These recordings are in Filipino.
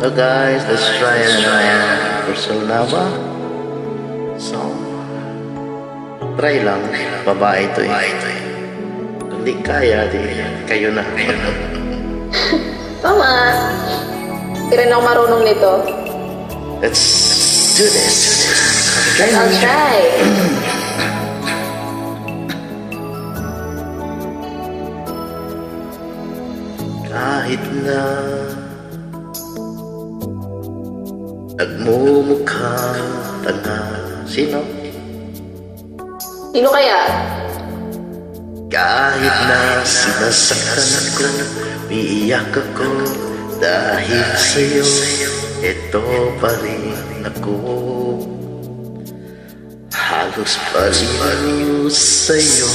So guys, let's try Personaba. So, try lang. Babae to eh. Kung di kaya, di kayo na. Tama. Hindi rin ako marunong nito. Let's do this. I'll try. Kahit na nagmumukhang tanga. Sino? Sino kaya? Kahit na sinasaktan ako, umiiyak ako dahil sa'yo, ito pa rin ako. Halos pareho sa'yo.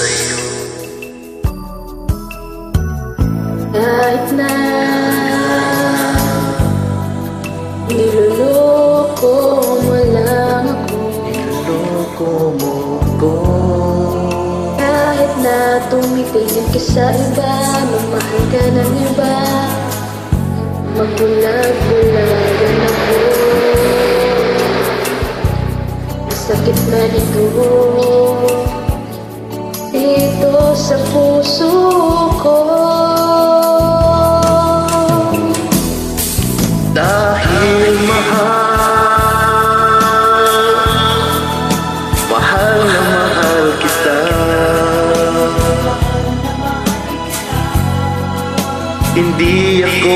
Kahit na niloloko mo lang ako, Niloloko mo ko. kahit na tumitingin ka sa iba, mamahal ka ng iba, magbulag-bulagan ako. Masakit man ito dito sa puso ko. Dahil mahal na mahal kita. Hindi ako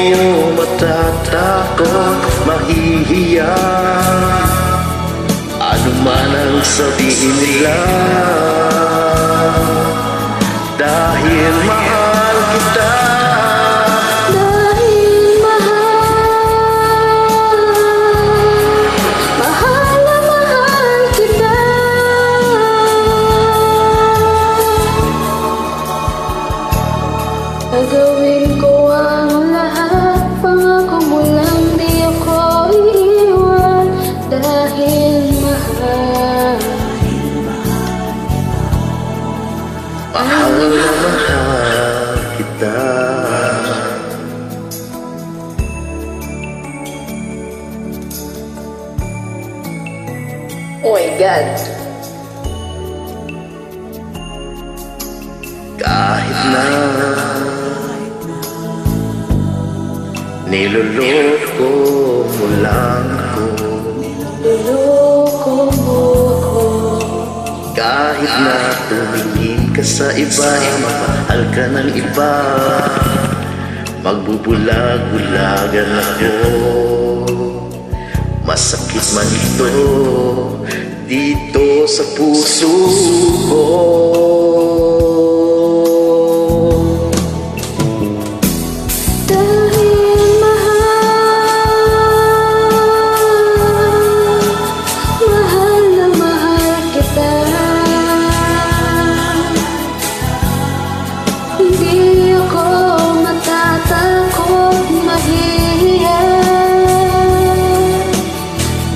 matatakot, mahihiya. Ano man ang sabihin nila. Dahil mahal kita. Gagawin ko ang lahat, pangako mo lang di ako iiwan. Dahil mahal Mahal na mahal kita. Oh my God. Kahit na niloloko mo lang ako. Niloko mo ko. Kahit na tumingin ka sa iba, mahal ka ng iba, magbubulag-bulagan ako. Masakit man ito dito sa puso ko. Hindi ako matatakot, mahihiya.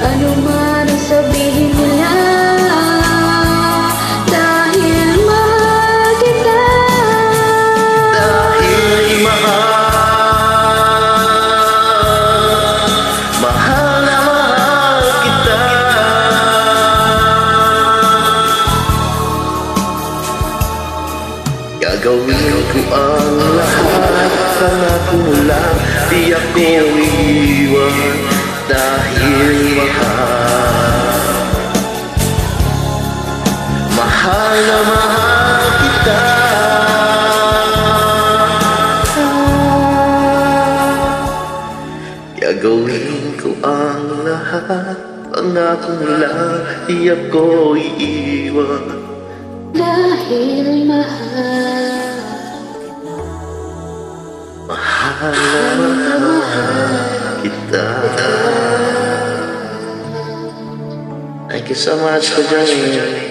Ano man ang sabihin nila, dahil mahal kita. Dahil mahal na mahal kita. Gagawin ko ang lahat, pangako lang, di ako iiwan. Dahil mahal na mahal kita. Gagawin ko ang lahat, pangako lang, di ako iiwan. Dahil mahal Mahal na mahal kita. Thank you so much for joining me.